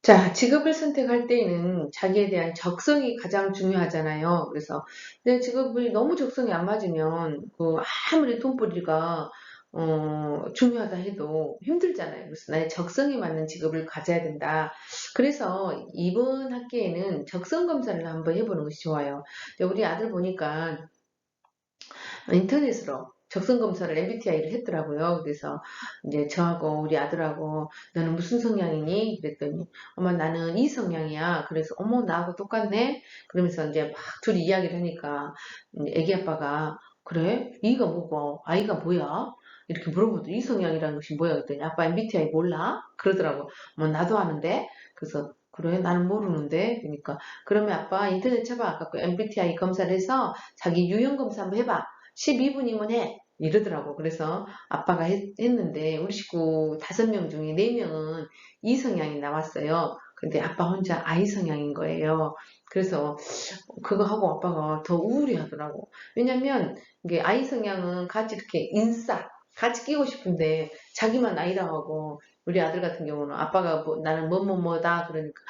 자, 직업을 선택할 때에는 자기에 대한 적성이 가장 중요하잖아요. 그래서 내 직업이 너무 적성이 안 맞으면 아무리 돈벌이가 중요하다 해도 힘들잖아요. 그래서 나의 적성에 맞는 직업을 가져야 된다. 그래서 이번 학기에는 적성 검사를 한번 해보는 것이 좋아요. 근데 우리 아들 보니까 인터넷으로 적성 검사를 MBTI를 했더라고요. 그래서 이제 저하고 우리 아들하고 너는 무슨 성향이니? 그랬더니 엄마 나는 이 성향이야. 그래서 어머 나하고 똑같네. 그러면서 이제 막 둘이 이야기를 하니까 이제 애기 아빠가 그래? 이가 뭐고? 아이가 뭐야? 이렇게 물어보더니 이 성향이라는 것이 뭐야? 그랬더니 아빠 MBTI 몰라? 그러더라고. 어머 나도 아는데. 그래서 그래 나는 모르는데. 그러니까 그러면 아빠 인터넷 쳐봐. 아까 그 MBTI 검사를 해서 자기 유형 검사 한번 해봐. 12분이면 해. 이러더라고. 그래서 아빠가 했는데 우리 식구 5명 중에 4명은 이 성향이 나왔어요. 근데 아빠 혼자 I 성향인 거예요. 그래서 그거 하고 아빠가 더 우울해 하더라고. 왜냐면 이게 I 성향은 같이 이렇게 같이 끼고 싶은데 자기만 I라고 하고 우리 아들 같은 경우는 아빠가 나는 뭐뭐뭐다 그러니까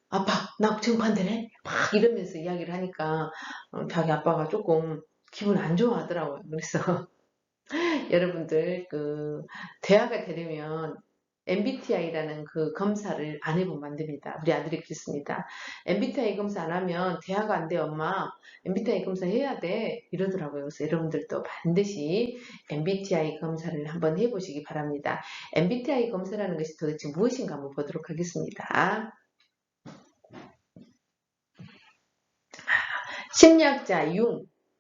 아빠 나 정반대네 막 이러면서 이야기를 하니까 자기 아빠가 조금 기분 안 좋아하더라고요. 그래서 여러분들 대화가 되려면 MBTI라는 그 검사를 안 해보면 안 됩니다. 우리 아들이 그랬습니다. MBTI 검사 안 하면 대화가 안 돼, 엄마. MBTI 검사 해야 돼. 이러더라고요. 그래서 여러분들도 반드시 MBTI 검사를 한번 해보시기 바랍니다. MBTI 검사라는 것이 도대체 무엇인가 한번 보도록 하겠습니다. 심리학자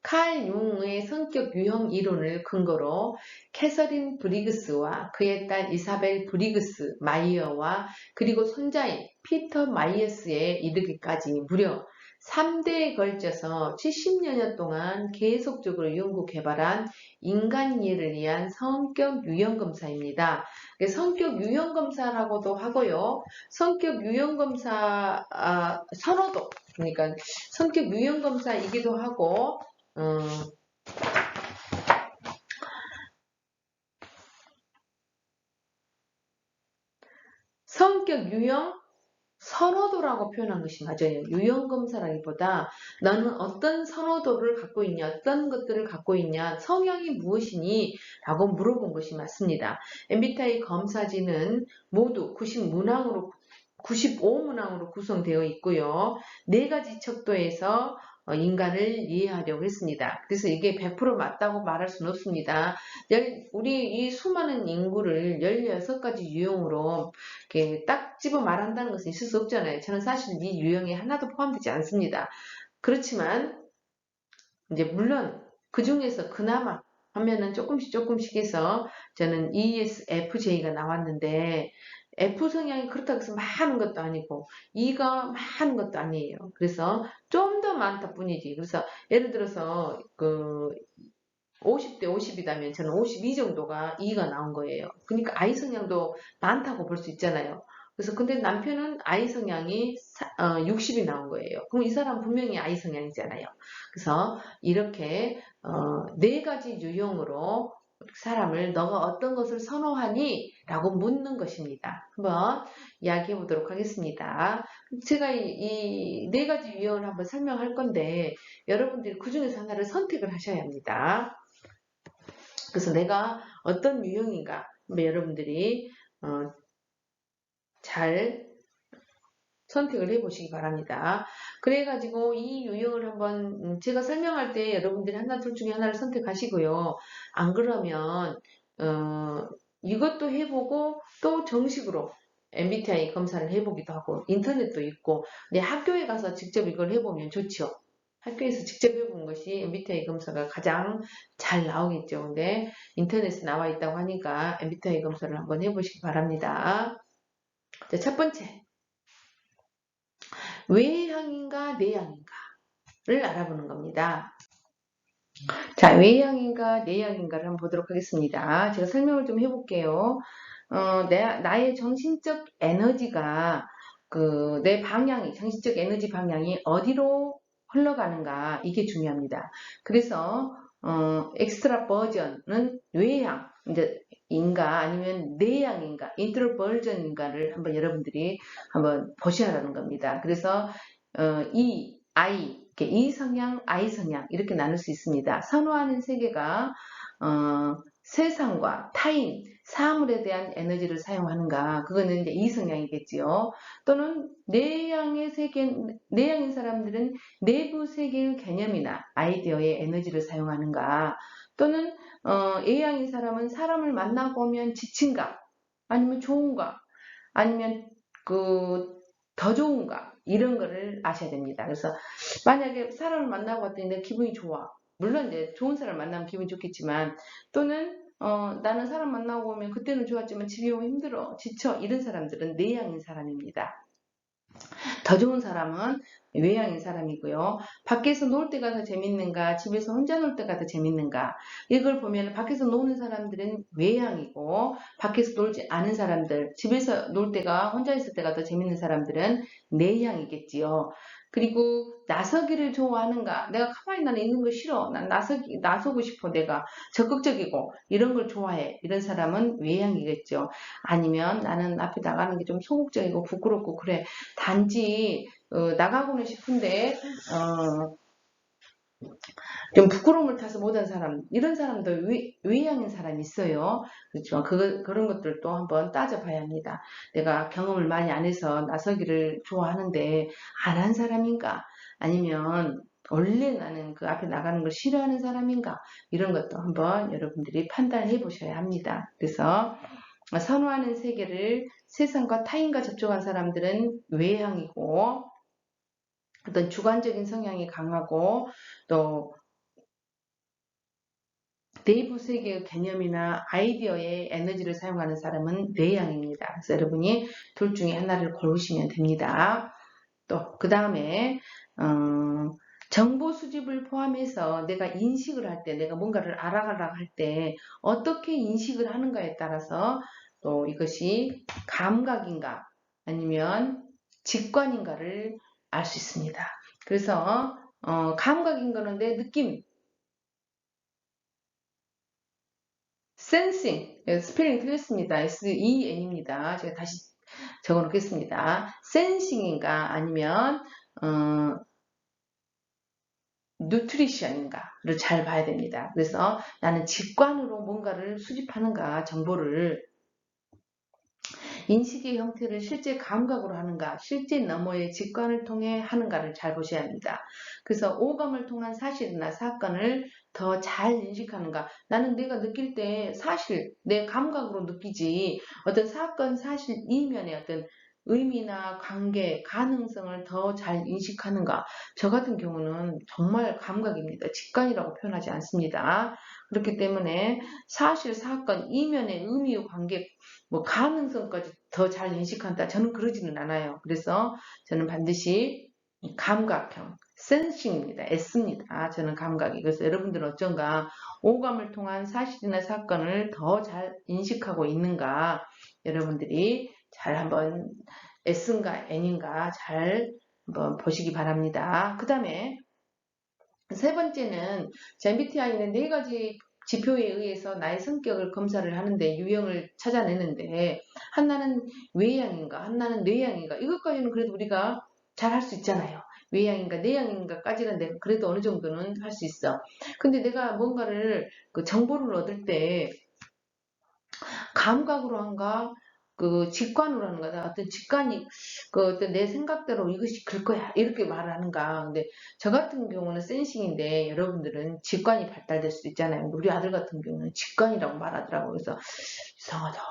칼 융의 성격 유형 이론을 근거로 캐서린 브리그스와 그의 딸 이사벨 브리그스 마이어와 그리고 손자인 피터 마이어스에 이르기까지 무려 3대에 걸쳐서 70여년 동안 계속적으로 연구 개발한 인간 이해를 위한 성격 유형 검사입니다. 성격 유형 검사라고도 하고요. 성격 유형 검사 선호도 그러니까 성격 유형 검사이기도 하고 성격 유형 선호도라고 표현한 것이 맞아요. 유형 검사라기보다 너는 어떤 선호도를 갖고 있냐, 어떤 것들을 갖고 있냐, 성향이 무엇이니? 라고 물어본 것이 맞습니다. MBTI 검사지는 모두 95문항으로 구성되어 있고요. 4가지 척도에서 인간을 이해하려고 했습니다. 그래서 이게 100% 맞다고 말할 수는 없습니다. 우리 이 수많은 인구를 16가지 유형으로 이렇게 딱 집어 말한다는 것은 있을 수 없잖아요. 저는 사실 이 유형에 하나도 포함되지 않습니다. 그렇지만 이제 물론 그 중에서 그나마 하면은 조금씩 해서 저는 ESFJ가 나왔는데 F 성향이 그렇다고 해서 많은 것도 아니고 E가 많은 것도 아니에요. 그래서 좀 더 많다 뿐이지. 그래서 예를 들어서 50대 50이다면 저는 52 정도가 E가 나온 거예요. 그러니까 I 성향도 많다고 볼 수 있잖아요. 그래서 근데 남편은 I 성향이 60이 나온 거예요. 그럼 이 사람 분명히 I 성향이잖아요. 그래서 이렇게 4가지 유형으로 사람을 너가 어떤 것을 선호하니? 라고 묻는 것입니다. 한번 이야기해 보도록 하겠습니다. 제가 이 4가지 유형을 한번 설명할 건데 여러분들이 그 중에서 하나를 선택을 하셔야 합니다. 그래서 내가 어떤 유형인가 여러분들이 잘 선택을 해보시기 바랍니다. 그래가지고 이 유형을 한번 제가 설명할 때 여러분들이 하나 둘 중에 하나를 선택하시고요. 안 그러면 이것도 해보고 또 정식으로 MBTI 검사를 해보기도 하고 인터넷도 있고 근데 학교에 가서 직접 이걸 해보면 좋죠. 학교에서 직접 해본 것이 MBTI 검사가 가장 잘 나오겠죠. 근데 인터넷에 나와 있다고 하니까 MBTI 검사를 한번 해보시기 바랍니다. 자, 첫 번째. 외향인가 내향인가를 알아보는 겁니다. 자, 외향인가 내향인가를 한번 보도록 하겠습니다. 제가 설명을 좀 해볼게요. 나의 정신적 에너지가 내 정신적 에너지 방향이 어디로 흘러가는가 이게 중요합니다. 그래서 엑스트라 버전은 외향, 이제 인가 아니면 내향인가, 인트로버전인가를 한번 여러분들이 한번 보셔야하는 겁니다. 그래서 이 I, 이렇게 이 성향, I 성향 이렇게 나눌 수 있습니다. 선호하는 세계가 세상과 타인, 사물에 대한 에너지를 사용하는가, 그거는 이제 이 성향이겠지요. 또는 내향의 세계, 내향인 사람들은 내부 세계의 개념이나 아이디어의 에너지를 사용하는가, 또는 A양인 사람은 사람을 만나고 오면 지친가, 아니면 좋은가, 아니면 더 좋은가, 이런 거를 아셔야 됩니다. 그래서 만약에 사람을 만나고 왔더니 내 기분이 좋아. 물론 이제 좋은 사람 만나면 기분이 좋겠지만, 또는 나는 사람 만나고 오면 그때는 좋았지만 집에 오면 힘들어, 지쳐, 이런 사람들은 내향인 사람입니다. 더 좋은 사람은 외향인 사람이고요. 밖에서 놀 때가 더 재밌는가, 집에서 혼자 놀 때가 더 재밌는가, 이걸 보면 밖에서 노는 사람들은 외향이고, 밖에서 놀지 않은 사람들, 집에서 놀 때가, 혼자 있을 때가 더 재밌는 사람들은 내향이겠지요. 그리고 나서기를 좋아하는가, 내가 가만히 나는 있는 거 싫어, 난 나서고 싶어, 내가 적극적이고 이런 걸 좋아해, 이런 사람은 외향이겠죠. 아니면 나는 앞에 나가는 게 좀 소극적이고 부끄럽고 그래, 단지 나가고는 싶은데 좀 부끄러움을 타서 못한 사람, 이런 사람도 외향인 사람이 있어요. 그렇죠. 그런 것들도 한번 따져봐야 합니다. 내가 경험을 많이 안 해서 나서기를 좋아하는데 안 한 사람인가, 아니면 원래 나는 그 앞에 나가는 걸 싫어하는 사람인가, 이런 것도 한번 여러분들이 판단해 보셔야 합니다. 그래서 선호하는 세계를 세상과 타인과 접촉한 사람들은 외향이고, 어떤 주관적인 성향이 강하고, 또 내부 세계의 개념이나 아이디어의 에너지를 사용하는 사람은 내향입니다. 그래서 여러분이 둘 중에 하나를 고르시면 됩니다. 또 그 다음에 정보 수집을 포함해서 내가 인식을 할 때, 내가 뭔가를 알아가려고 할 때 어떻게 인식을 하는가에 따라서 또 이것이 감각인가 아니면 직관인가를 알 수 있습니다. 그래서 감각인 거는 내 느낌, sensing, 스펠링 틀렸습니다. SEN입니다. 제가 다시 적어 놓겠습니다. sensing인가 아니면 nutrition인가를 잘 봐야 됩니다. 그래서 나는 직관으로 뭔가를 수집하는가, 정보를 인식의 형태를 실제 감각으로 하는가, 실제 너머의 직관을 통해 하는가를 잘 보셔야 합니다. 그래서 오감을 통한 사실이나 사건을 더 잘 인식하는가, 나는 내가 느낄 때 사실 내 감각으로 느끼지 어떤 사건 사실 이면의 어떤 의미나 관계, 가능성을 더 잘 인식하는가, 저 같은 경우는 정말 감각입니다. 직관이라고 표현하지 않습니다. 그렇기 때문에 사실, 사건, 이면의 의미, 관계, 뭐 가능성까지 더 잘 인식한다, 저는 그러지는 않아요. 그래서 저는 반드시 감각형, 센싱입니다. S입니다. 저는 감각이. 그래서 여러분들은 어쩐가 오감을 통한 사실이나 사건을 더 잘 인식하고 있는가, 여러분들이 잘 한번 S인가 N인가 잘 한번 보시기 바랍니다. 그 다음에 세 번째는 MBTI는 네 가지 지표에 의해서 나의 성격을 검사를 하는데, 유형을 찾아내는데, 하나는 외향인가, 하나는 내향인가, 이것까지는 그래도 우리가 잘 할 수 있잖아요. 외향인가 내향인가까지는 내가 그래도 어느 정도는 할 수 있어. 근데 내가 뭔가를 정보를 얻을 때 감각으로 한가, 직관으로 하는가, 어떤 직관이, 어떤 내 생각대로 이것이 그럴 거야, 이렇게 말하는가. 근데 저 같은 경우는 센싱인데, 여러분들은 직관이 발달될 수도 있잖아요. 우리 아들 같은 경우는 직관이라고 말하더라고요. 그래서 이상하다.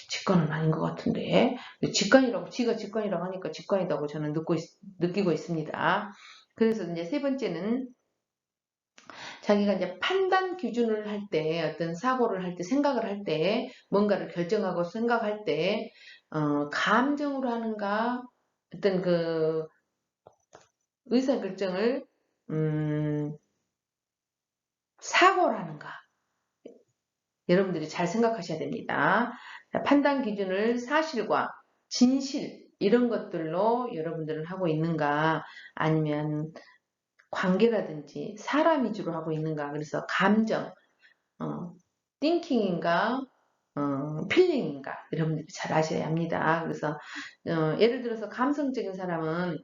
직관은 아닌 것 같은데. 직관이라고, 지가 직관이라고 하니까 직관이라고 저는 느끼고 있습니다. 그래서 이제 세 번째는 자기가 이제 판단 기준을 할 때, 어떤 사고를 할 때, 생각을 할 때, 뭔가를 결정하고 생각할 때, 감정으로 하는가, 어떤 의사결정을, 사고로 하는가. 여러분들이 잘 생각하셔야 됩니다. 판단 기준을 사실과 진실, 이런 것들로 여러분들은 하고 있는가, 아니면 관계라든지 사람 위주로 하고 있는가. 그래서 감정, thinking인가 필링인가 여러분들이 잘 아셔야 합니다. 그래서 예를 들어서 감성적인 사람은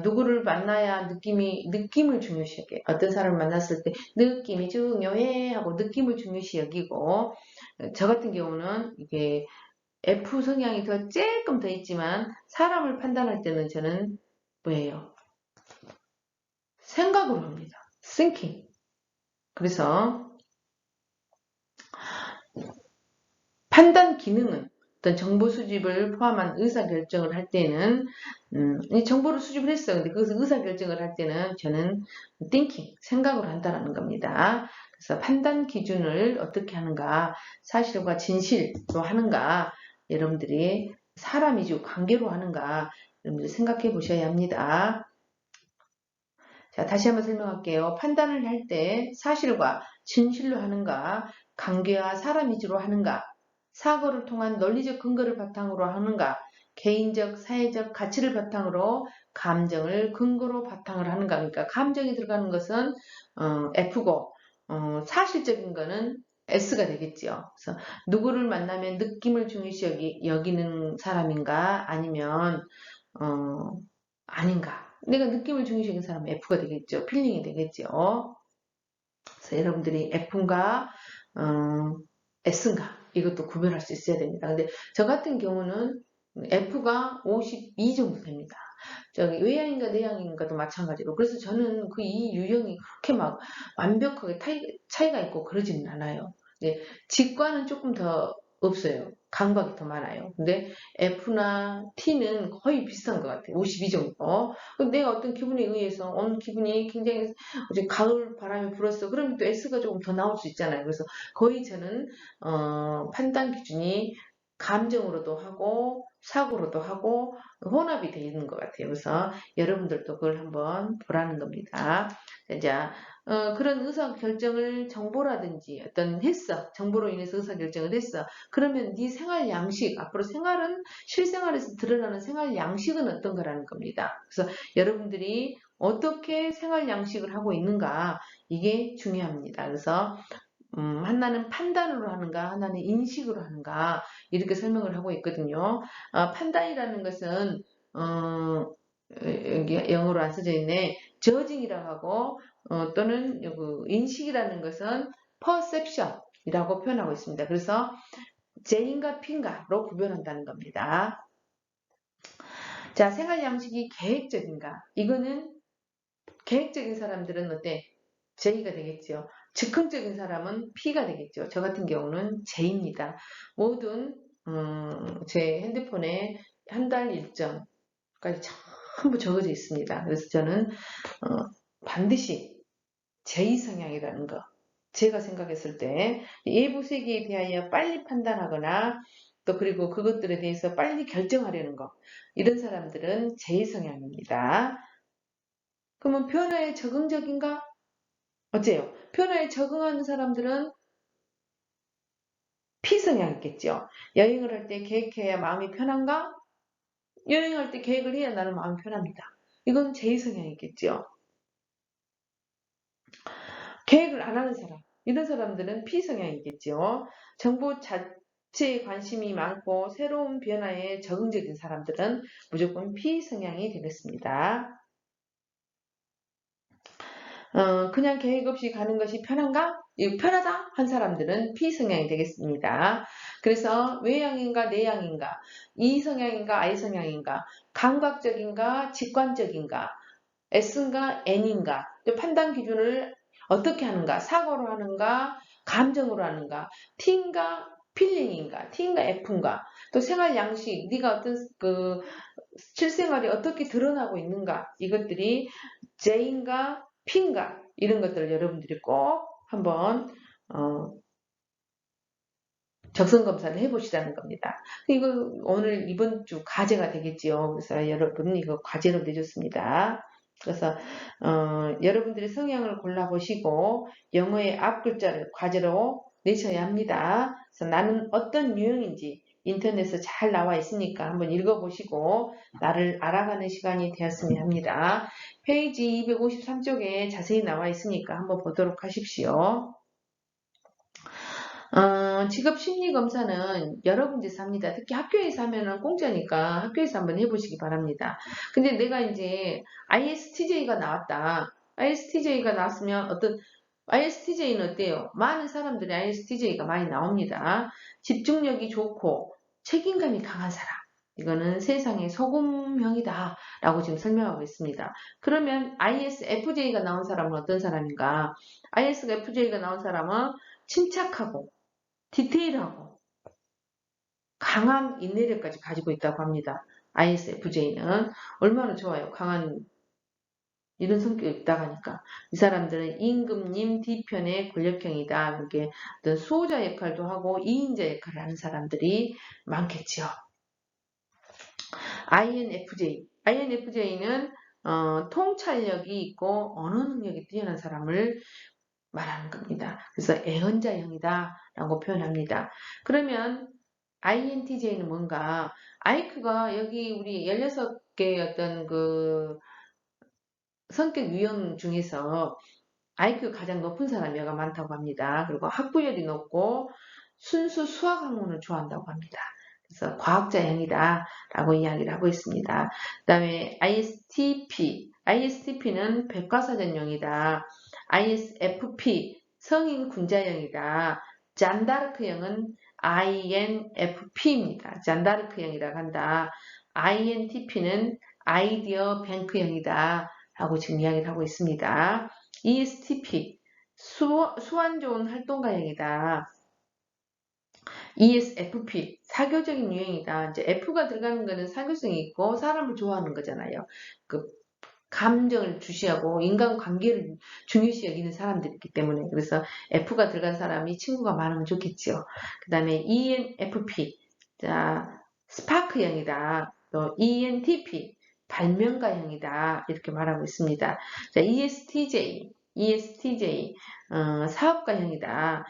누구를 만나야 느낌을 중요시 여겨요. 어떤 사람을 만났을 때 느낌이 중요해 하고 느낌을 중요시 여기고 저 같은 경우는 이게 F 성향이 조금 더 있지만 사람을 판단할 때는 저는 뭐예요? 생각으로 합니다. thinking. 그래서 판단 기능은 어떤 정보 수집을 포함한 의사결정을 할 때는 이 정보를 수집을 했어요. 근데 거기서 의사결정을 할 때는 저는 thinking, 생각을 한다라는 겁니다. 그래서 판단 기준을 어떻게 하는가, 사실과 진실로 하는가, 여러분들이 사람 위주 관계로 하는가, 여러분들 생각해 보셔야 합니다. 자, 다시 한번 설명할게요. 판단을 할 때 사실과 진실로 하는가, 관계와 사람 위주로 하는가, 사고를 통한 논리적 근거를 바탕으로 하는가, 개인적, 사회적 가치를 바탕으로 감정을 근거로 바탕을 하는가. 그러니까 감정이 들어가는 것은 F고 사실적인 거는 S가 되겠지요. 그래서 누구를 만나면 느낌을 중요시 여기는 사람인가 아니면 아닌가. 내가 느낌을 중요시 여기는 사람은 F가 되겠죠. 필링이 되겠죠. 그래서 여러분들이 F인가 S인가 이것도 구별할 수 있어야 됩니다. 근데 저 같은 경우는 F가 52 정도 됩니다. 저기 외향인가 내향인가도 마찬가지로. 그래서 저는 그 이 유형이 그렇게 막 완벽하게 차이가 있고 그러지는 않아요. 네, 직관은 조금 더 없어요. 감각이 더 많아요. 근데 F나 T는 거의 비슷한 것 같아요. 52 정도. 내가 어떤 기분에 의해서 오늘 기분이 굉장히 어제 가을 바람이 불었어. 그러면 또 S가 조금 더 나올 수 있잖아요. 그래서 거의 저는 판단 기준이 감정으로도 하고 사고로도 하고 혼합이 되어 있는 것 같아요. 그래서 여러분들도 그걸 한번 보라는 겁니다. 자, 그런 의사결정을 정보라든지 어떤 했어. 정보로 인해서 의사결정을 했어. 그러면 네 생활 양식, 앞으로 생활은 실생활에서 드러나는 생활 양식은 어떤 거라는 겁니다. 그래서 여러분들이 어떻게 생활 양식을 하고 있는가 이게 중요합니다. 그래서 하나는 판단으로 하는가, 하나는 인식으로 하는가, 이렇게 설명을 하고 있거든요. 판단이라는 것은, 여기 영어로 안 써져 있네. judging이라고 하고, 또는 인식이라는 것은 perception이라고 표현하고 있습니다. 그래서 J인가 P인가로 구별한다는 겁니다. 자, 생활 양식이 계획적인가? 이거는 계획적인 사람들은 어때? J가 되겠죠. 즉흥적인 사람은 P가 되겠죠. 저 같은 경우는 J입니다. 모든 제 핸드폰에 한 달 일정까지 전부 적어져 있습니다. 그래서 저는 반드시 J 성향이라는 거 제가 생각했을 때 외부 세계에 대하여 빨리 판단하거나 또 그리고 그것들에 대해서 빨리 결정하려는 거 이런 사람들은 J 성향입니다. 그러면 변화에 적응적인가? 어째요? 변화에 적응하는 사람들은 P성향이겠죠. 여행을 할 때 계획해야 마음이 편한가? 여행할 때 계획을 해야 나는 마음이 편합니다. 이건 J성향이겠죠. 계획을 안 하는 사람, 이런 사람들은 P성향이겠죠. 정보 자체에 관심이 많고 새로운 변화에 적응적인 사람들은 무조건 P성향이 되겠습니다. 그냥 계획 없이 가는 것이 편한가? 편하다 한 사람들은 P성향이 되겠습니다. 그래서 외향인가 내향인가, E성향인가 I성향인가, 감각적인가 직관적인가, S인가 N인가, 판단 기준을 어떻게 하는가, 사고로 하는가, 감정으로 하는가, T인가 필링인가, T인가 F인가, 또 생활 양식, 네가 어떤 그 실생활이 어떻게 드러나고 있는가, 이것들이 J인가 P인가 이런 것들을 여러분들이 꼭 한번 적성 검사를 해보시라는 겁니다. 이거 오늘 이번 주 과제가 되겠지요. 그래서 여러분 이거 과제로 내줬습니다. 그래서 여러분들이 성향을 골라보시고 영어의 앞 글자를 과제로 내셔야 합니다. 그래서 나는 어떤 유형인지 인터넷에 잘 나와 있으니까 한번 읽어보시고 나를 알아가는 시간이 되었으면 합니다. 페이지 253쪽에 자세히 나와 있으니까 한번 보도록 하십시오. 직업 심리 검사는 여러 군데서 합니다. 특히 학교에서 하면은 공짜니까 학교에서 한번 해보시기 바랍니다. 근데 내가 이제 ISTJ가 나왔다. ISTJ가 나왔으면 ISTJ는 어때요? 많은 사람들이 ISTJ가 많이 나옵니다. 집중력이 좋고 책임감이 강한 사람. 이거는 세상의 소금형이다 라고 지금 설명하고 있습니다. 그러면 ISFJ가 나온 사람은 어떤 사람인가? ISFJ가 나온 사람은 침착하고 디테일하고 강한 인내력까지 가지고 있다고 합니다. ISFJ는 얼마나 좋아요. 강한 이런 성격이 있다고 하니까 이 사람들은 임금님 뒤편의 권력형이다. 이렇게 어떤 수호자 역할도 하고 이인자 역할을 하는 사람들이 많겠죠. INFJ는 통찰력이 있고 언어 능력이 뛰어난 사람을 말하는 겁니다. 그래서 애언자형이다 라고 표현합니다. 그러면 INTJ는 뭔가 아이크가 여기 우리 16개의 어떤 그 성격 유형 중에서 IQ가 가장 높은 사람이 여가 많다고 합니다. 그리고 학부열이 높고 순수 수학 학문을 좋아한다고 합니다. 그래서 과학자형이다 라고 이야기를 하고 있습니다. 그 다음에 ISTP는 백과사전용이다. ISFP 성인 군자형이다. 잔다르크형은 INFP입니다. 잔다르크형이라고 한다. INTP는 아이디어 뱅크형이다 라고 지금 이야기를 하고 있습니다. ESTP 수완 좋은 활동가형이다. ESFP 사교적인 유형이다. 이제 F가 들어가는 거는 사교성이 있고 사람을 좋아하는 거잖아요. 그 감정을 주시하고 인간관계를 중요시 여기는 사람들이기 때문에 그래서 F가 들어간 사람이 친구가 많으면 좋겠죠. 그 다음에 ENFP 자 스파크형이다. 또 ENTP 발명가형이다. 이렇게 말하고 있습니다. 자 ESTJ 사업가형이다.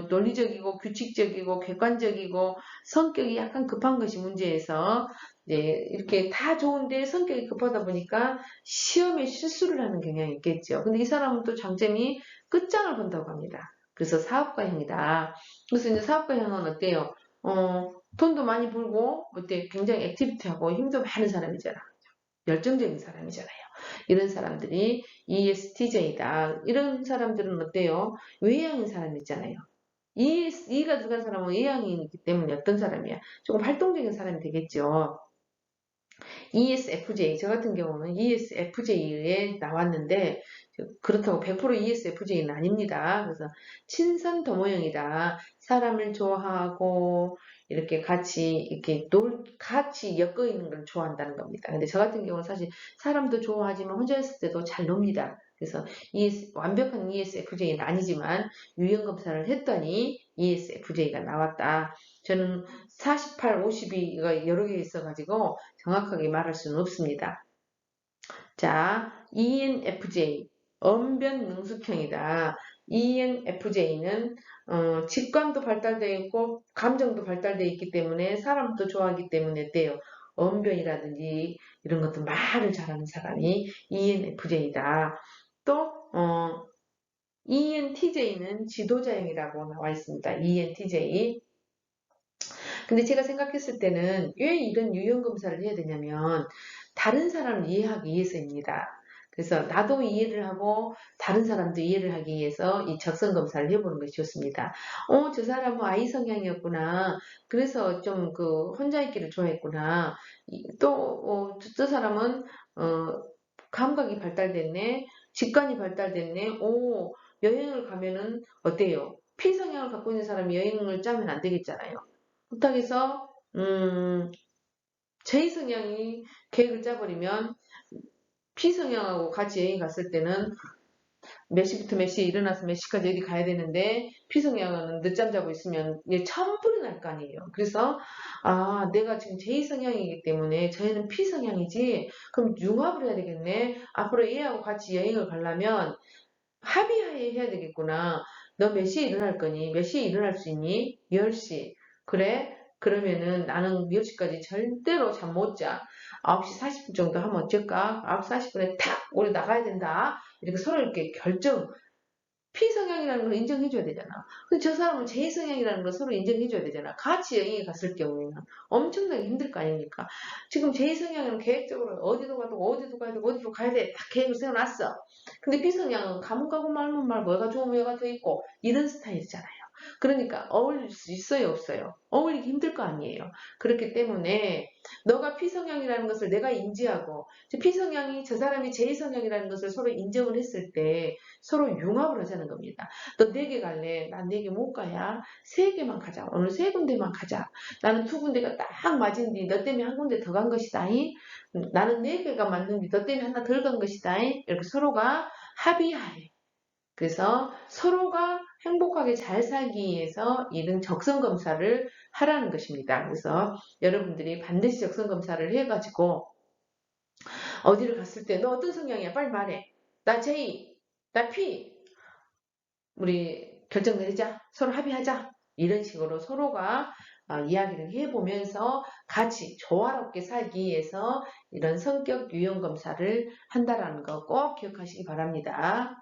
논리적이고 규칙적이고 객관적이고 성격이 약간 급한 것이 문제에서 이렇게 다 좋은데 성격이 급하다 보니까 시험에 실수를 하는 경향이 있겠죠. 근데 이 사람은 또 장점이 끝장을 본다고 합니다. 그래서 사업가형이다. 그래서 이제 사업가형은 어때요? 돈도 많이 벌고, 굉장히 액티비티하고 힘도 많은 사람이잖아. 열정적인 사람이잖아요. 이런 사람들이 ESTJ다. 이런 사람들은 어때요? 외향인 사람 있잖아요. E가 들어간 사람은 외향인이기 때문에 어떤 사람이야? 조금 활동적인 사람이 되겠죠. ESFJ, 저 같은 경우는 ESFJ에 나왔는데, 그렇다고 100% ESFJ는 아닙니다. 그래서 친선도모형이다. 사람을 좋아하고, 이렇게 같이 엮어 있는 걸 좋아한다는 겁니다. 근데 저 같은 경우는 사실 사람도 좋아하지만 혼자 있을 때도 잘 놉니다. 그래서 완벽한 ESFJ는 아니지만 유형 검사를 했더니 ESFJ가 나왔다. 저는 48, 52가 여러 개 있어가지고 정확하게 말할 수는 없습니다. 자, ENFJ, 언변 능숙형이다. ENFJ는 직관도 발달되어 있고 감정도 발달되어 있기 때문에 사람도 좋아하기 때문에 어때요? 언변이라든지 이런 것도 말을 잘하는 사람이 ENFJ다. 또 ENTJ는 지도자형이라고 나와 있습니다. ENTJ. 근데 제가 생각했을 때는 왜 이런 유형 검사를 해야 되냐면 다른 사람을 이해하기 위해서입니다. 그래서 나도 이해를 하고 다른 사람도 이해를 하기 위해서 이 적성 검사를 해보는 것이 좋습니다. 저 사람은 I 성향이었구나. 그래서 좀 혼자 있기를 좋아했구나. 저 사람은 감각이 발달됐네. 직관이 발달됐네. 여행을 가면은 어때요? P 성향을 갖고 있는 사람이 여행을 짜면 안 되겠잖아요. 부탁 해서 J 성향이 계획을 짜버리면 P 성향하고 같이 여행 갔을 때는 몇 시부터 몇 시에 일어나서 몇 시까지 어디 가야 되는데 P 성향은 늦잠 자고 있으면 이게 천불이 날 거 아니에요. 그래서 내가 지금 J 성향이기 때문에 저희는 P 성향이지 그럼 융합을 해야 되겠네. 앞으로 얘하고 같이 여행을 가려면 합의하에 해야 되겠구나. 너 몇 시에 일어날 거니? 몇 시에 일어날 수 있니? 10시. 그래? 그러면은 나는 10시까지 절대로 잠 못 자. 9시 40분 정도 하면 어쩔까? 9시 40분에 탁! 우리 나가야 된다. 이렇게 서로 이렇게 P성향이라는 걸 인정해줘야 되잖아. 근데 저 사람은 J성향이라는 걸 서로 인정해줘야 되잖아. 같이 여행에 갔을 경우에는 엄청나게 힘들 거 아닙니까? 지금 J성향은 계획적으로 어디도 가도 어디도 가야 되고 어디로 가야 돼. 딱 계획을 세워놨어. 근데 B성향은 가면 가고 말면 말 뭐가 좋으면 뭐가 더 있고 이런 스타일이잖아요. 그러니까 어울릴 수 있어요, 없어요? 어울리기 힘들 거 아니에요. 그렇기 때문에 너가 P성향이라는 것을 내가 인지하고 P성향이 저 사람이 J성향이라는 것을 서로 인정을 했을 때 서로 융합을 하자는 겁니다. 너 4개 갈래? 난 4개 못 가야. 3개만 가자. 오늘 3군데만 가자. 나는 2군데가 딱 맞은 뒤 너 때문에 한 군데 더 간 것이다. 나는 4개가 맞는 뒤 너 때문에 하나 덜 간 것이다. 이렇게 서로가 합의하에. 그래서 서로가 행복하게 잘 살기 위해서 이런 적성검사를 하라는 것입니다. 그래서 여러분들이 반드시 적성검사를 해가지고 어디를 갔을 때 너 어떤 성향이야? 빨리 말해. 나 J, 나 P, 우리 결정 내리자. 서로 합의하자. 이런 식으로 서로가 이야기를 해보면서 같이 조화롭게 살기 위해서 이런 성격 유형 검사를 한다라는 거 꼭 기억하시기 바랍니다.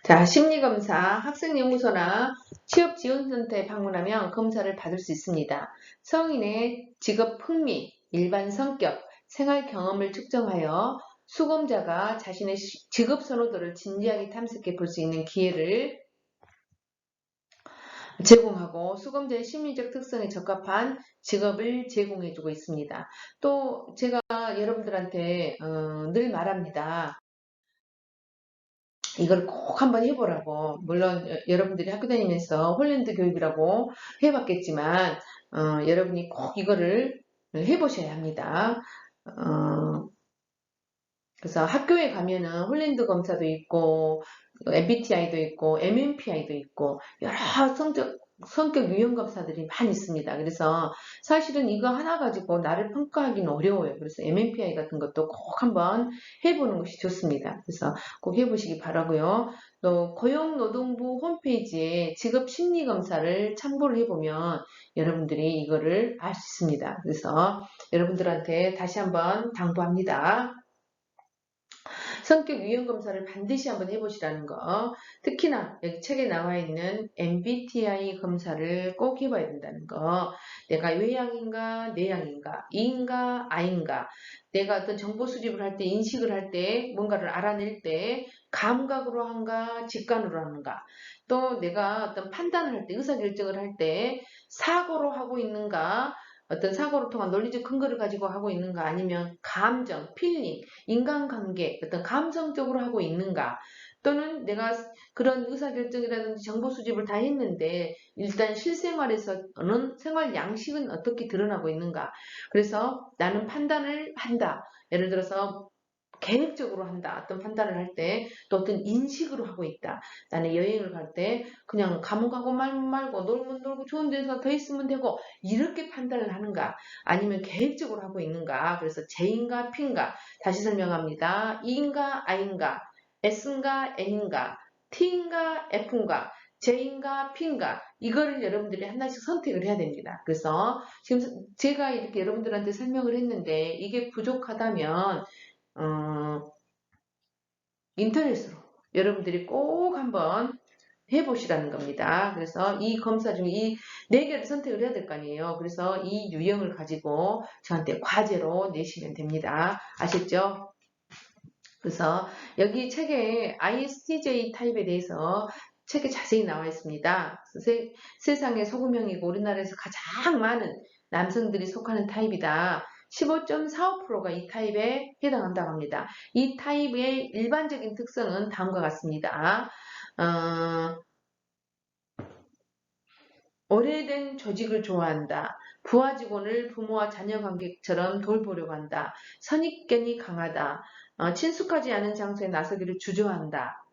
자, 심리검사, 학생연구소나 취업지원센터에 방문하면 검사를 받을 수 있습니다. 성인의 직업 흥미, 일반 성격, 생활 경험을 측정하여 수검자가 자신의 직업 선호도를 진지하게 탐색해 볼 수 있는 기회를 제공하고 수검자의 심리적 특성에 적합한 직업을 제공해주고 있습니다. 또 제가 여러분들한테 늘 말합니다. 이걸 꼭 한번 해보라고. 물론 여러분들이 학교 다니면서 홀랜드 교육이라고 해봤겠지만 여러분이 꼭 이거를 해보셔야 합니다. 그래서 학교에 가면은 홀랜드 검사도 있고 MBTI도 있고 MMPI도 있고 여러 성격 유형 검사들이 많이 있습니다. 그래서 사실은 이거 하나 가지고 나를 평가하기는 어려워요. 그래서 MMPI 같은 것도 꼭 한번 해보는 것이 좋습니다. 그래서 꼭 해보시기 바라고요. 또 고용노동부 홈페이지에 직업심리검사를 참고를 해보면 여러분들이 이거를 알 수 있습니다. 그래서 여러분들한테 다시 한번 당부합니다. 성격 유형 검사를 반드시 한번 해보시라는 거. 특히나 여기 책에 나와 있는 MBTI 검사를 꼭 해봐야 된다는 거. 내가 외향인가, 내향인가, E인가, I인가. 내가 어떤 정보 수집을 할 때, 인식을 할 때, 뭔가를 알아낼 때, 감각으로 한가, 직관으로 하는가. 또 내가 어떤 판단을 할 때, 의사결정을 할 때, 사고로 하고 있는가, 어떤 사고를 통한 논리적 근거를 가지고 하고 있는가, 아니면 감정, 필링, 인간관계, 어떤 감성적으로 하고 있는가, 또는 내가 그런 의사결정이라든지 정보 수집을 다 했는데 일단 실생활에서는 생활 양식은 어떻게 드러나고 있는가. 그래서 나는 판단을 한다. 예를 들어서 계획적으로 한다. 어떤 판단을 할 때, 또 어떤 인식으로 하고 있다. 나는 여행을 갈 때 그냥 가면 가고 말면 말고 놀면 놀고 좋은 데서 더 있으면 되고 이렇게 판단을 하는가? 아니면 계획적으로 하고 있는가? 그래서 J인가 P인가? 다시 설명합니다. E인가 I인가? S인가 N인가? T인가 F인가? J인가 P인가? 이거를 여러분들이 하나씩 선택을 해야 됩니다. 그래서 지금 제가 이렇게 여러분들한테 설명을 했는데 이게 부족하다면 인터넷으로 여러분들이 꼭 한번 해보시라는 겁니다. 그래서 이 검사 중에 이 4개를 선택을 해야 될 거 아니에요. 그래서 이 유형을 가지고 저한테 과제로 내시면 됩니다. 아셨죠? 그래서 여기 책에 ISTJ 타입에 대해서 책에 자세히 나와 있습니다. 세상의 소금형이고 우리나라에서 가장 많은 남성들이 속하는 타입이다. 15.45%가 이 타입에 해당한다고 합니다. 이 타입의 일반적인 특성은 다음과 같습니다. 오래된 조직을 좋아한다. 부하 직원을 부모와 자녀 관계처럼 돌보려고 한다. 선입견이 강하다. 친숙하지 않은 장소에 나서기를 주저한다.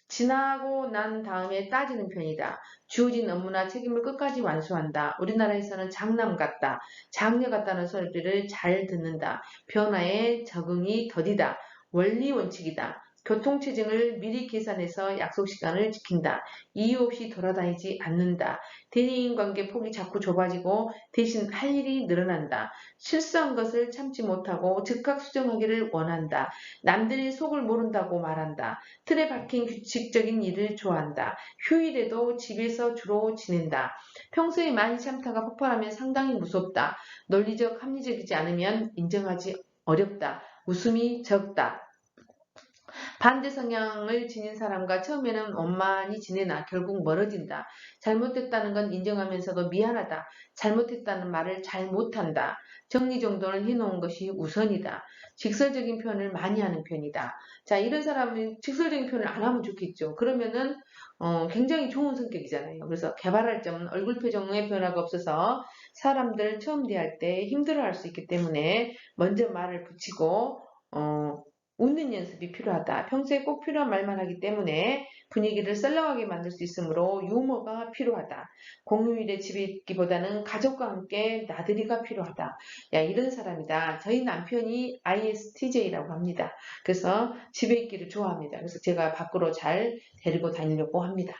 지나고 난 다음에 따지는 편이다. 주어진 업무나 책임을 끝까지 완수한다. 우리나라에서는 장남 같다. 장녀 같다는 소리를 잘 듣는다. 변화에 적응이 더디다. 원리 원칙이다. 교통체증을 미리 계산해서 약속 시간을 지킨다. 이유 없이 돌아다니지 않는다. 대인관계 폭이 자꾸 좁아지고 대신 할 일이 늘어난다. 실수한 것을 참지 못하고 즉각 수정하기를 원한다. 남들이 속을 모른다고 말한다. 틀에 박힌 규칙적인 일을 좋아한다. 휴일에도 집에서 주로 지낸다. 평소에 많이 참다가 폭발하면 상당히 무섭다. 논리적, 합리적이지 않으면 인정하지 어렵다. 웃음이 적다. 반대 성향을 지닌 사람과 처음에는 원만히 지내나 결국 멀어진다. 잘못했다는 건 인정하면서도 미안하다. 잘못했다는 말을 잘 못한다. 정리정돈을 해놓은 것이 우선이다. 직설적인 표현을 많이 하는 편이다. 자, 이런 사람은 직설적인 표현을 안 하면 좋겠죠. 그러면은 굉장히 좋은 성격이잖아요. 그래서 개발할 점은 얼굴 표정의 변화가 없어서 사람들 처음 대할 때 힘들어할 수 있기 때문에 먼저 말을 붙이고 웃는 연습이 필요하다. 평소에 꼭 필요한 말만 하기 때문에 분위기를 썰렁하게 만들 수 있으므로 유머가 필요하다. 공휴일에 집에 있기보다는 가족과 함께 나들이가 필요하다. 야, 이런 사람이다. 저희 남편이 ISTJ라고 합니다. 그래서 집에 있기를 좋아합니다. 그래서 제가 밖으로 잘 데리고 다니려고 합니다.